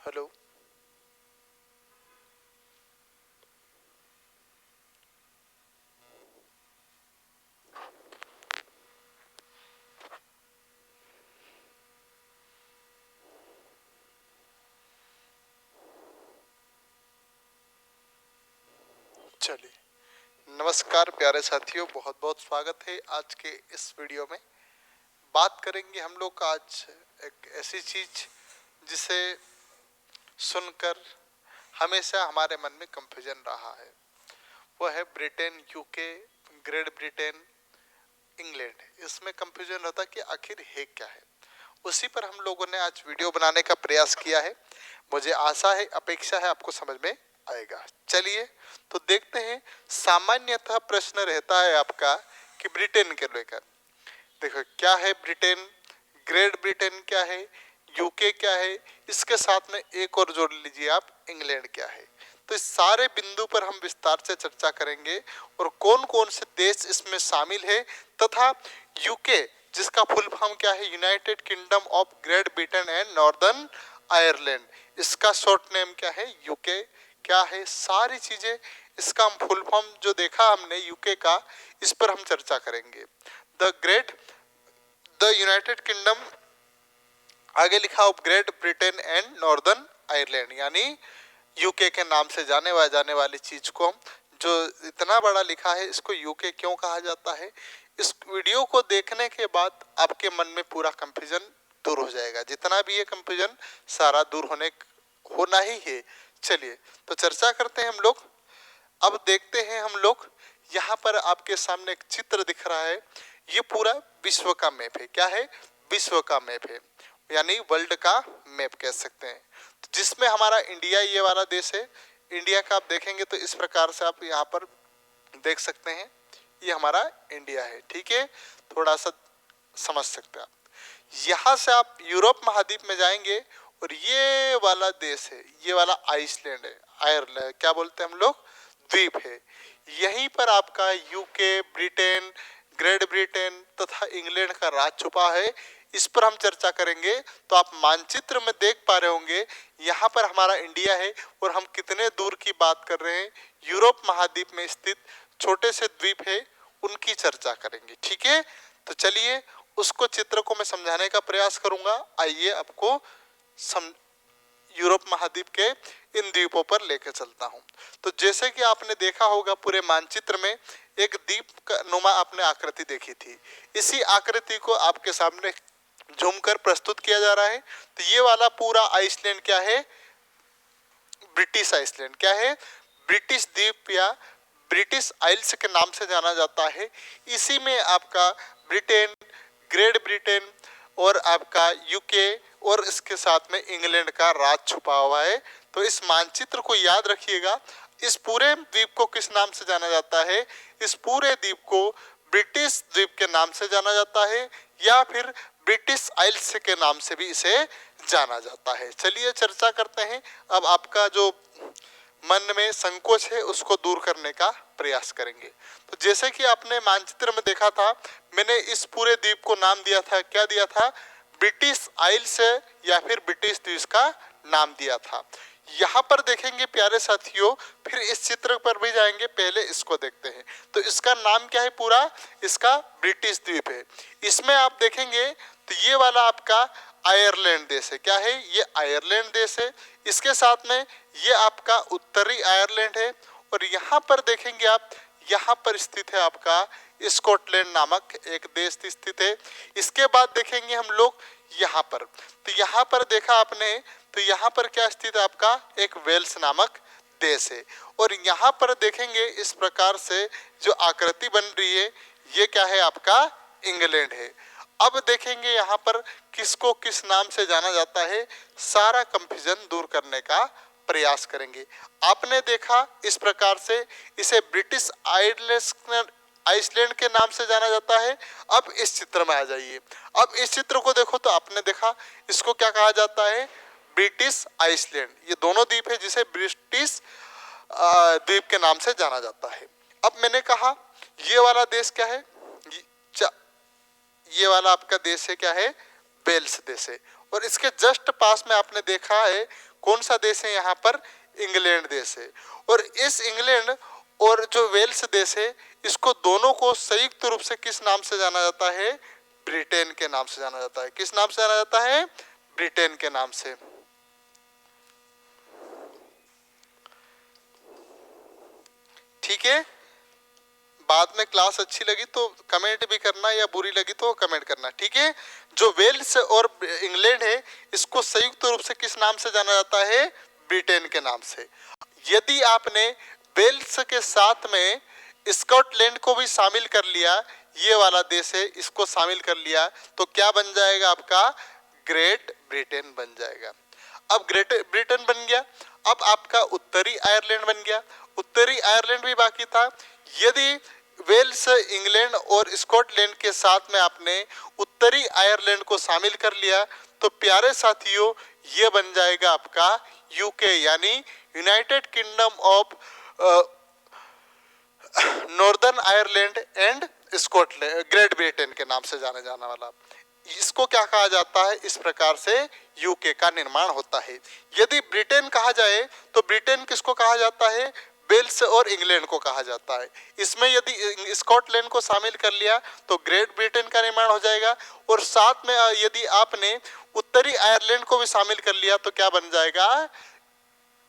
Hello. चलिए, नमस्कार प्यारे साथियों, बहुत बहुत स्वागत है आज के इस वीडियो में। बात करेंगे हम लोग आज एक ऐसी चीज जिसे सुनकर हमेशा हमारे मन में कंफ्यूजन रहा है। वो है Britain, UK, great Britain, England. इसमें कंफ्यूजन रहता कि आखिर है क्या है। उसी पर हम लोगों ने आज वीडियो बनाने का प्रयास किया है। मुझे आशा है, अपेक्षा है आपको समझ में आएगा। चलिए तो देखते हैं। सामान्यतः प्रश्न रहता है आपका कि ब्रिटेन के लेकर, देखो क्या है ब्रिटेन, ग्रेट ब्रिटेन क्या है, यूके क्या है, इसके साथ में एक और जोड़ लीजिए आप, इंग्लैंड क्या है। तो इस सारे बिंदु पर हम विस्तार से चर्चा करेंगे और कौन कौन से देश इसमें शामिल है, तथा यूके जिसका फुल फॉर्म क्या है, United Kingdom of Great Britain and northern Ireland, इसका शॉर्ट नेम क्या है, यूके क्या है, सारी चीजें इसका फुल फॉर्म जो देखा हमने यूके का, इस पर हम चर्चा करेंगे। द यूनाइटेड किंगडम, आगे लिखा of Great Britain and northern Ireland, यानी यूके के नाम से जाने वाली चीज को हम, जो इतना बड़ा लिखा है, इसको यूके क्यों कहा जाता है। इस वीडियो को देखने के बाद आपके मन में पूरा कंफ्यूजन दूर हो जाएगा। जितना भी ये कंफ्यूजन सारा दूर होना ही है। चलिए तो चर्चा करते हैं हम लोग। अब देखते हैं हम लोग, यहाँ पर आपके सामने एक चित्र दिख रहा है। ये पूरा विश्व का मैप है। क्या है, विश्व का मैप है, यानी वर्ल्ड का मैप कह सकते हैं, जिसमें हमारा इंडिया ये वाला देश है। इंडिया का आप देखेंगे तो इस प्रकार से आप यहाँ पर देख सकते हैं, ये हमारा इंडिया है। ठीक है, थोड़ा सा समझ सकते हैं आप। यहाँ से आप यूरोप महाद्वीप में जाएंगे और ये वाला देश है, ये वाला आइसलैंड है, आयरलैंड क्या बोलते हैं हम लोग, द्वीप है। यहीं पर आपका यूके, ब्रिटेन, ग्रेट ब्रिटेन तथा इंग्लैंड का राज छुपा है। इस पर हम चर्चा करेंगे। तो आप मानचित्र में देख पा रहे होंगे, यहाँ पर हमारा इंडिया है और हम कितने दूर की बात कर रहे हैं। यूरोप महाद्वीप में स्थित छोटे से द्वीप है, उनकी चर्चा करेंगे। ठीक है, तो चलिए उसको, चित्र को मैं समझाने का प्रयास करूंगा। आइए आपको यूरोप महाद्वीप के इन द्वीपों पर लेकर चलता हूं। तो जैसे कि आपने देखा होगा, पूरे मानचित्र में एक द्वीप का नुमा आपने आकृति देखी थी। इसी आकृति को आपके सामने झूम कर प्रस्तुत किया जा रहा है। तो ये वाला पूरा आइसलैंड क्या है, ब्रिटिश आइसलैंड क्या है, ब्रिटिश द्वीप या ब्रिटिश आइल्स के नाम से जाना जाता है। इसी में आपका ब्रिटेन, ग्रेट ब्रिटेन और आपका यूके और इसके साथ में इंग्लैंड का राज छुपा हुआ है। तो इस मानचित्र को याद रखिएगा। इस पूरे द्वीप को किस नाम से जाना जाता है, इस पूरे द्वीप को ब्रिटिश द्वीप के नाम से जाना जाता है, या फिर ब्रिटिश आइल्स के नाम से भी इसे जाना जाता है। चलिए चर्चा करते हैं। अब आपका जो मन में संकोच है उसको दूर करने का प्रयास करेंगे। तो जैसे कि आपने मानचित्र में देखा था, मैंने इस पूरे द्वीप को नाम दिया था, क्या दिया था, ब्रिटिश आइल्स या फिर ब्रिटिश द्वीप का नाम दिया था। यहाँ पर देखेंगे प्यारे साथियों, फिर इस चित्र पर भी जाएंगे, पहले इसको देखते हैं। तो इसका नाम क्या है पूरा, इसका ब्रिटिश द्वीप है। इसमें आप देखेंगे तो ये वाला आपका आयरलैंड देश है। क्या है, ये आयरलैंड देश है। इसके साथ में ये आपका उत्तरी आयरलैंड है। और यहाँ पर देखेंगे आप, यहाँ पर स्थित है आपका स्कॉटलैंड नामक एक देश स्थित है। इसके बाद देखेंगे हम लोग यहाँ पर, तो यहाँ पर देखा आपने, तो यहाँ पर क्या स्थित है आपका, एक वेल्स नामक देश है। और यहाँ पर देखेंगे इस प्रकार से जो आकृति बन रही है, ये क्या है आपका इंग्लैंड है। अब देखेंगे यहाँ पर किसको किस नाम से जाना जाता है, सारा कंफ्यूजन दूर करने का प्रयास करेंगे। आपने देखा इस प्रकार से इसे ब्रिटिश आइसलैंड के नाम से जाना जाता है। अब इस चित्र में आ जाइए। अब इस चित्र को देखो तो आपने देखा इसको क्या कहा जाता है, ब्रिटिश आइसलैंड। ये दोनों द्वीप है जिसे ब्रिटिश द्वीप के नाम से जाना जाता है। अब मैंने कहा ये वाला देश क्या है, ये वाला आपका देश है क्या है, वेल्स देश है। और इसके जस्ट पास में आपने देखा है कौन सा देश है यहाँ पर? इंग्लैंड देश है। और इस इंग्लैंड और जो वेल्स देश है, इसको दोनों को संयुक्त रूप से किस नाम से जाना जाता है? ब्रिटेन के नाम से जाना जाता है। किस नाम से जाना जाता है? ब्रिटेन के नाम से। ठीक है, बाद में क्लास अच्छी लगी तो कमेंट भी करना, या बुरी लगी तो कमेंट करना। ठीक है, जो वेल्स और इंग्लैंड है, इसको संयुक्त रूप से किस नाम से जाना जाता है? ब्रिटेन के नाम से। यदि आपने वेल्स के साथ में स्कॉटलैंड को भी शामिल कर लिया, ये वाला देश है, इसको शामिल कर लिया, तो क्या बन जाएगा आपका? ग्रेट ब्रिटेन बन जाएगा। अब ग्रेट ब्रिटेन बन गया, अब आपका उत्तरी आयरलैंड बन गया। उत्तरी आयरलैंड भी बाकी था। यदि वेल्स, इंग्लैंड और स्कॉटलैंड के साथ में आपने उत्तरी आयरलैंड को शामिल कर लिया, तो प्यारे साथियों, ये बन जाएगा आपका यूके, यानी United Kingdom of northern Ireland and Scotland, great Britain के नाम से जाने जाने वाला। इसको क्या कहा जाता है? इस प्रकार से यूके का निर्माण होता है। यदि ब्रिटेन कहा जाए तो ब्रिटेन किसको कहा जाता है? वेल्स और इंग्लैंड को कहा जाता है। इसमें यदि स्कॉटलैंड को शामिल कर लिया तो ग्रेट ब्रिटेन का निर्माण हो जाएगा, और साथ में यदि आपने उत्तरी आयरलैंड को भी शामिल कर लिया तो क्या बन जाएगा?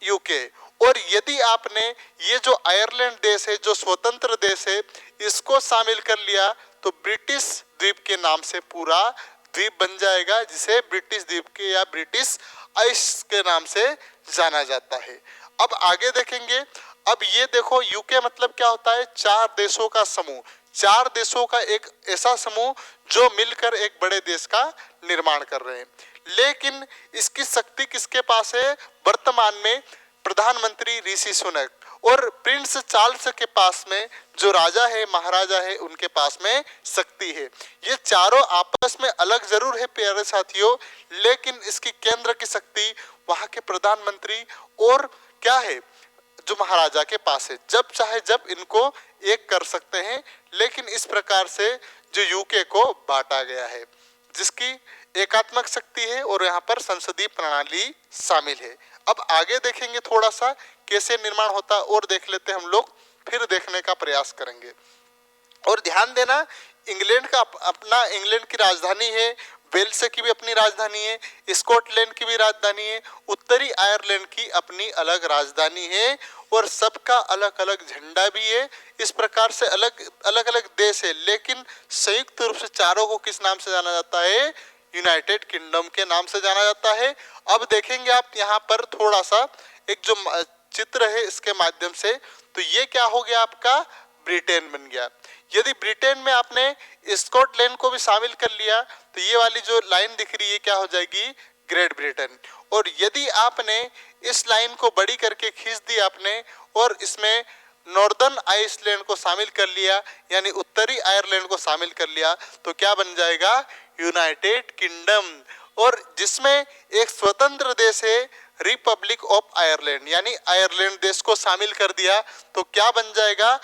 यूके। और यदि आपने ये जो आयरलैंड देश है, जो स्वतंत्र देश है, इसको शामिल कर लिया तो ब्रिटिश द्वीप के नाम से पूरा द्वीप बन जाएगा, जिसे ब्रिटिश द्वीप के या ब्रिटिश आइस के नाम से जाना जाता है। अब आगे देखेंगे। अब ये देखो, यूके मतलब क्या होता है? 4 देशों का समूह। 4 देशों का एक ऐसा समूह जो मिलकर एक बड़े देश का निर्माण कर रहे हैं। लेकिन इसकी शक्ति किसके पास है? वर्तमान में प्रधानमंत्री ऋषि सुनक और प्रिंस चार्ल्स के पास में, जो राजा है, महाराजा है, उनके पास में शक्ति है। ये चारों आपस में अलग जरूर है प्यारे साथियों, लेकिन इसकी केंद्र की शक्ति वहां के प्रधानमंत्री और क्या है, जो महाराजा के पास है। जब चाहे जब इनको एक कर सकते हैं। लेकिन इस प्रकार से जो यूके को बांटा गया है, जिसकी एकात्मक शक्ति है और यहाँ पर संसदीय प्रणाली शामिल है। अब आगे देखेंगे थोड़ा सा कैसे निर्माण होता है, और देख लेते हैं हम लोग, फिर देखने का प्रयास करेंगे। और ध्यान देना, इंग्लैंड का अपना, इंग्लैंड की राजधानी है, वेल्स की भी अपनी राजधानी है, स्कॉटलैंड की भी राजधानी है, उत्तरी आयरलैंड की अपनी अलग राजधानी है, और सबका अलग अलग झंडा भी है। इस प्रकार से अलग अलग देश है, लेकिन संयुक्त रूप से चारों को किस नाम से जाना जाता है? यूनाइटेड किंगडम के नाम से जाना जाता है। अब देखेंगे आप यहाँ पर थोड़ा सा एक जो चित्र है, इसके माध्यम से, तो ये क्या हो गया? आपका ब्रिटेन बन गया। यदि ब्रिटेन में आपने स्कॉटलैंड को भी शामिल कर लिया तो ये वाली जो लाइन दिख रही है क्या हो जाएगी? Great Britain. और यदि आपने इस लाइन को बड़ी करके खींच दी आपने, और इसमें नॉर्दर्न आइसलैंड को शामिल कर लिया, यानी उत्तरी आयरलैंड को शामिल कर लिया, तो क्या बन जाएगा? United kingdom. और जिसमें एक स्वतंत्र देश है, रिपब्लिक ऑफ आयरलैंड, यानी आयरलैंड देश को शामिल कर दिया, तो क्या बन जाएगा?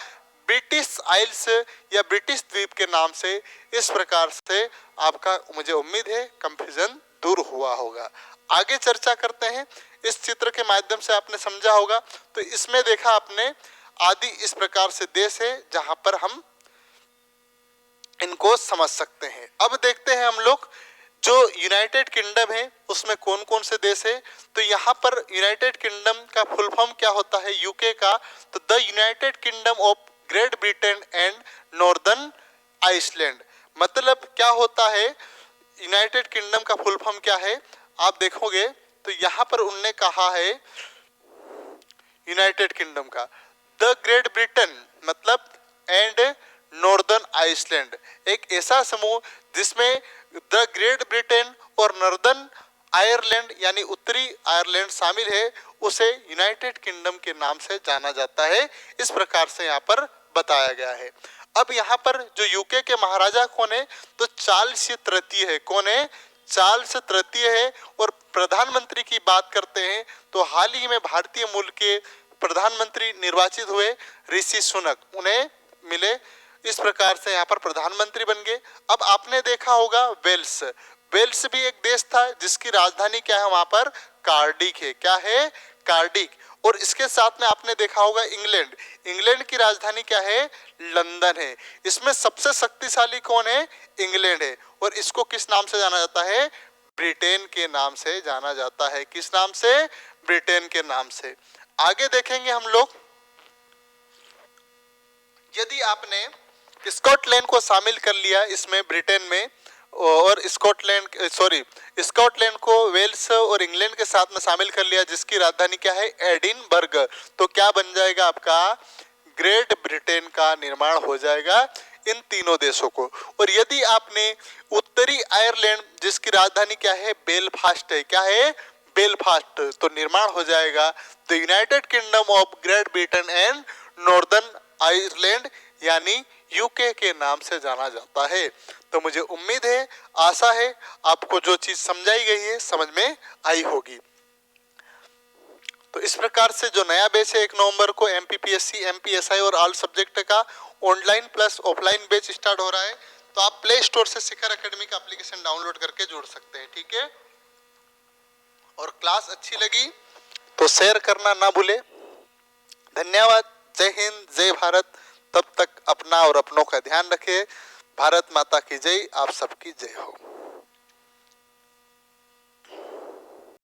ब्रिटिश आइल्स या ब्रिटिश द्वीप के नाम से। इस प्रकार से आपका, मुझे उम्मीद है, कंफ्यूजन दूर हुआ होगा। आगे चर्चा करते हैं। इस चित्र के माध्यम से आपने समझा होगा, तो इसमें देखा आपने आदि इस प्रकार से देश है जहां पर हम इनको समझ सकते हैं। अब देखते हैं हम लोग जो यूनाइटेड किंगडम है उसमें कौन कौन से देश है। तो यहाँ पर यूनाइटेड किंगडम का फुल फॉर्म क्या होता है यूके का? तो the United Kingdom of Great Britain and Northern Iceland. मतलब क्या होता है? यूनाइटेड किंगडम का फुल फॉर्म क्या है आप देखोगे तो यहाँ पर उनने कहा है यूनाइटेड किंगडम का द ग्रेट ब्रिटेन मतलब एंड नॉर्दर्न आइसलैंड, एक ऐसा समूह जिसमें द ग्रेट ब्रिटेन और नॉर्दर्न आयरलैंड यानी उत्तरी आयरलैंड शामिल है, उसे यूनाइटेड किंगडम के नाम से जाना जाता है। इस प्रकार से यहाँ पर बताया गया है। अब यहाँ पर जो यूके के महाराजा कौन है? तो चार्ल्स तृतीय है। कौन है? चार्ल्स तृतीय है। और प्रधानमंत्री की बात करते हैं तो हाल ही में भारतीय मूल के प्रधानमंत्री निर्वाचित हुए ऋषि सुनक, उन्हें मिले। इस प्रकार से यहाँ पर प्रधानमंत्री बन गए। अब आपने देखा होगा वेल्स, वेल्स भी एक देश था जिसकी राजधानी क्या है वहां पर, कार्डिक है। क्या है, कार्डिक। और इसके साथ में आपने देखा होगा इंग्लैंड, इंग्लैंड की राजधानी क्या है, लंदन है। इसमें सबसे शक्तिशाली कौन है, इंग्लैंड है। और इसको किस नाम से जाना जाता है, ब्रिटेन के नाम से जाना जाता है। किस नाम से, ब्रिटेन के नाम से। आगे देखेंगे हम लोग, यदि आपने स्कॉटलैंड को शामिल कर लिया इसमें, ब्रिटेन में, और स्कॉटलैंड को वेल्स और इंग्लैंड के साथ में शामिल कर लिया जिसकी राजधानी क्या है, एडिनबर्ग, तो क्या बन जाएगा आपका, ग्रेट ब्रिटेन का निर्माण हो जाएगा इन तीनों देशों को। और यदि आपने उत्तरी आयरलैंड जिसकी राजधानी क्या है, बेलफास्ट है, क्या है, बेलफास्ट, तो निर्माण हो जाएगा the United Kingdom of Great Britain and northern Ireland, यानी यूके के नाम से जाना जाता है। तो मुझे उम्मीद है, आशा है आपको जो चीज समझाई गई है समझ में आई होगी। तो इस प्रकार से जो नया बैच है 1 नवंबर को एमपीपीएससी, एमपीएसआई और ऑल सब्जेक्ट का online plus offline batch start हो रहा है। तो आप प्ले स्टोर से शिखर एकेडमी का एप्लीकेशन डाउनलोड करके जुड़ सकते हैं, ठीक है। और क्लास अच्छी लगी तो शेयर करना ना भूले। धन्यवाद। जय हिंद, जय भारत। तब तक अपना और अपनों का ध्यान रखें। भारत माता की जय, आप सबकी जय हो।